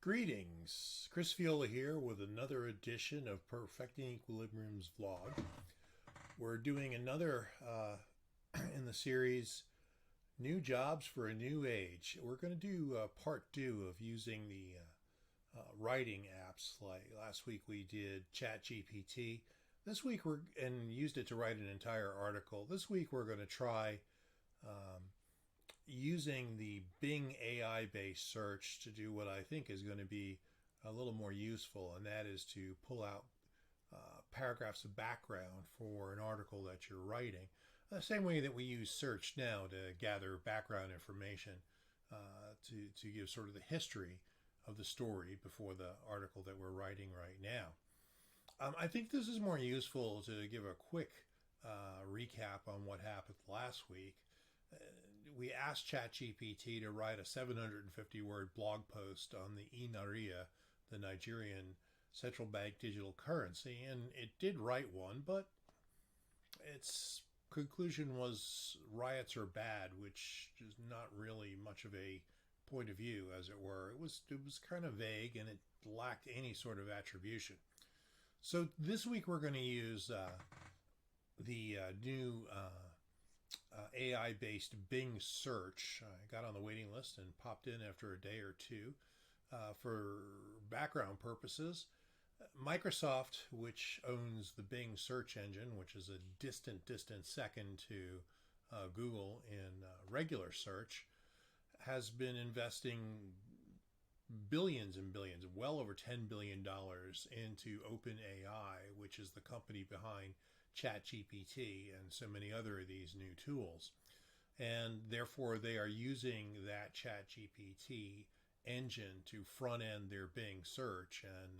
Greetings, Chris Viola here with another edition of Perfecting Equilibrium's vlog. We're doing another in the series New Jobs for a New Age. We're going to do part two of using the writing apps. Like last week we did ChatGPT. This week and used it to write an entire article. This week we're going to try using the Bing AI-based search to do what I think is going to be a little more useful, and that is to pull out paragraphs of background for an article that you're writing. The same way that we use search now to gather background information to give sort of the history of the story before the article that we're writing right now. I think this is more useful to give a quick recap on what happened last week. We asked ChatGPT to write a 750-word blog post on the Naira, the Nigerian central bank digital currency, and it did write one, but its conclusion was riots are bad, which is not really much of a point of view, as it were. It was kind of vague, and it lacked any sort of attribution. So this week we're going to use the new AI-based Bing search. I got on the waiting list and popped in after a day or two for background purposes. Microsoft, which owns the Bing search engine, which is a distant second to Google in regular search, has been investing billions and billions, well over $10 billion into OpenAI, which is the company behind ChatGPT and so many other of these new tools. And therefore, they are using that ChatGPT engine to front end their Bing search. And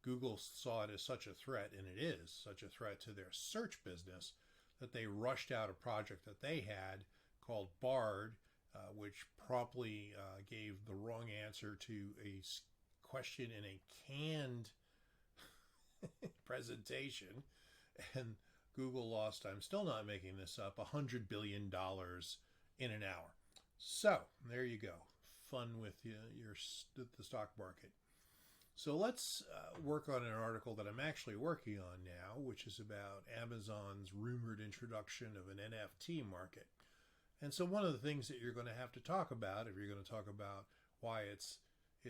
Google saw it as such a threat, and it is such a threat to their search business, that they rushed out a project that they had called Bard, which promptly gave the wrong answer to a question in a canned presentation. And Google lost, I'm still not making this up, $100 billion in an hour. So there you go. Fun with the stock market. So let's work on an article that I'm actually working on now, which is about Amazon's rumored introduction of an NFT market. And so one of the things that you're going to have to talk about, if you're going to talk about why it's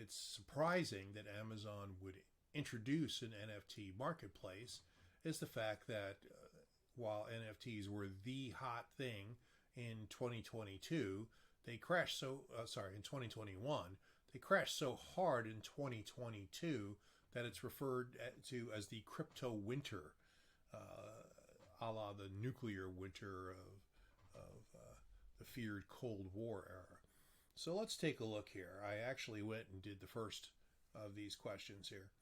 surprising that Amazon would introduce an NFT marketplace, is the fact that while NFTs were the hot thing in 2022, they crashed in 2021, they crashed so hard in 2022 that it's referred to as the crypto winter, a la the nuclear winter of the feared Cold War era. So let's take a look here. I actually went and did the first of these questions here.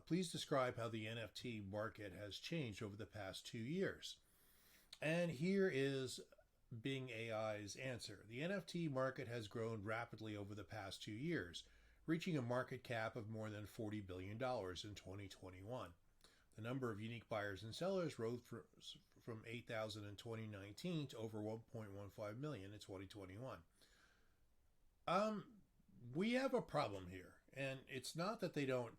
Please describe how the NFT market has changed over the past 2 years. And here is Bing AI's answer. The NFT market has grown rapidly over the past 2 years, reaching a market cap of more than $40 billion in 2021. The number of unique buyers and sellers rose from 8,000 in 2019 to over 1.15 million in 2021. We have a problem here, and it's not that they don't.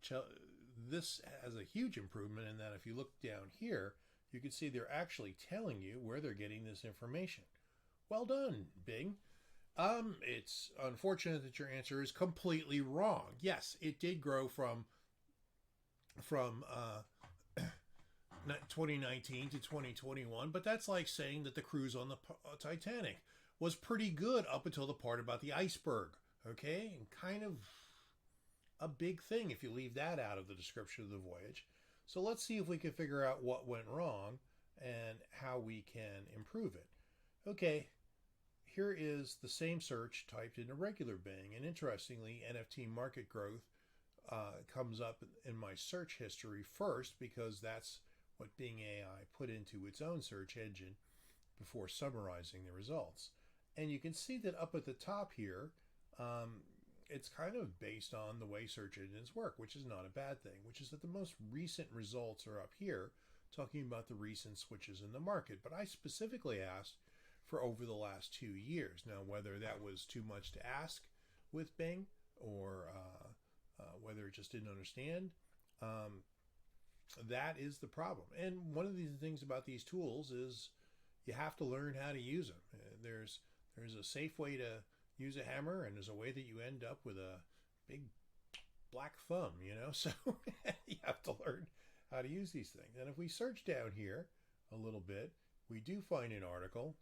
This has a huge improvement in that if you look down here, you can see they're actually telling you where they're getting this information. Well done, Bing. It's unfortunate that your answer is completely wrong. Yes, it did grow from 2019 to 2021, but that's like saying that the cruise on the Titanic was pretty good up until the part about the iceberg. Okay, and kind of a big thing if you leave that out of the description of the voyage. So let's see if we can figure out what went wrong and how we can improve it. Okay, here is the same search typed into regular Bing, and interestingly, NFT market growth comes up in my search history first because that's what Bing AI put into its own search engine before summarizing the results. And you can see that up at the top here, it's kind of based on the way search engines work, which is not a bad thing, which is that the most recent results are up here, talking about the recent switches in the market. But I specifically asked for over the last 2 years. Now, whether that was too much to ask with Bing or just didn't understand. That is the problem. And one of the things about these tools is you have to learn how to use them. There's a safe way to use a hammer, and there's a way that you end up with a big black thumb, So you have to learn how to use these things. And if we search down here a little bit, we do find an article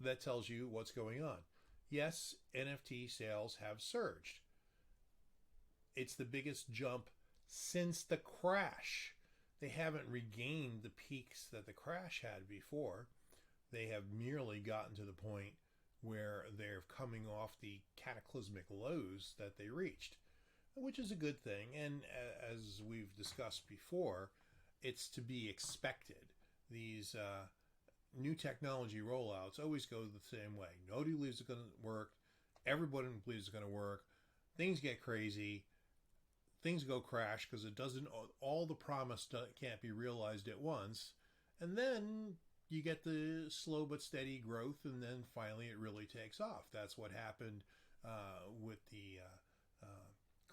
that tells you what's going on. Yes, NFT sales have surged. It's the biggest jump since the crash. They haven't regained the peaks that the crash had before. They have merely gotten to the point where they're coming off the cataclysmic lows that they reached, which is a good thing. And as we've discussed before, it's to be expected. These new technology rollouts always go the same way. Nobody believes it's going to work. Everybody believes it's going to work. Things get crazy. Things go crash because it doesn't. All the promise can't be realized at once, and then you get the slow but steady growth, and then finally it really takes off. That's what happened with the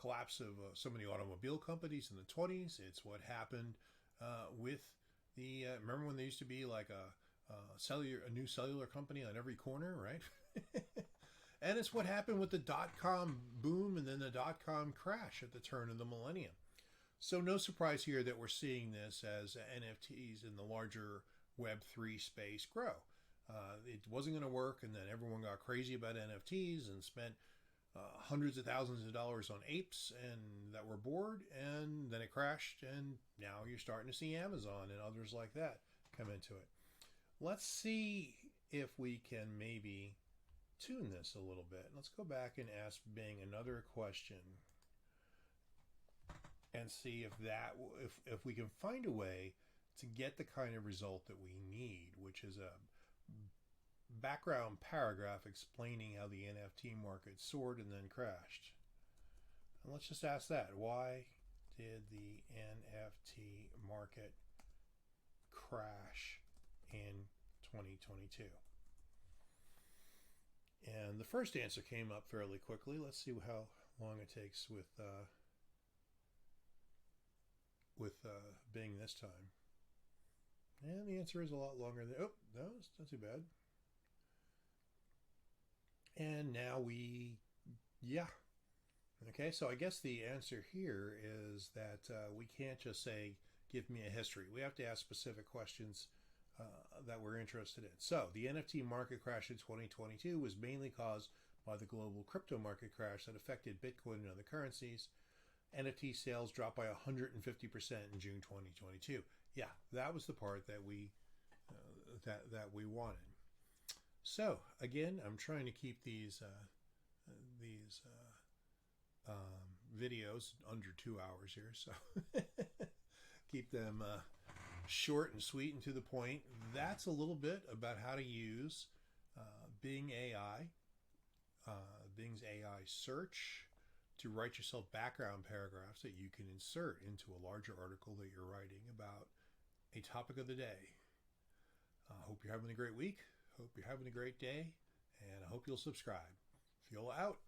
collapse of so many automobile companies in the 20s. It's what happened with the remember when there used to be like a new cellular company on every corner, right? And it's what happened with the dot-com boom and then the dot-com crash at the turn of the millennium. So no surprise here that we're seeing this as NFTs in the larger Web3 space grow. It wasn't going to work, and then everyone got crazy about NFTs and spent hundreds of thousands of dollars on apes and that were bored, and then it crashed, and now you're starting to see Amazon and others like that come into it. Let's see if we can maybe tune this a little bit. Let's go back and ask Bing another question and see if we can find a way to get the kind of result that we need, which is a background paragraph explaining how the NFT market soared and then crashed. And let's just ask that. Why did the NFT market crash in 2022? And the first answer came up fairly quickly. Let's see how long it takes with Bing this time. And the answer is a lot longer than... Oh, no, it's not too bad. And now yeah. Okay, so I guess the answer here is that we can't just say, give me a history. We have to ask specific questions that we're interested in. So the NFT market crash in 2022 was mainly caused by the global crypto market crash that affected Bitcoin and other currencies. NFT sales dropped by 150% in June 2022. Yeah, that was the part that we wanted. So again, I'm trying to keep these videos under 2 hours here, so keep them short and sweet and to the point. That's a little bit about how to use Bing AI, Bing's AI search, to write yourself background paragraphs that you can insert into a larger article that you're writing about a topic of the day. Hope you're having a great week. Hope you're having a great day, and I hope you'll subscribe. Feel out.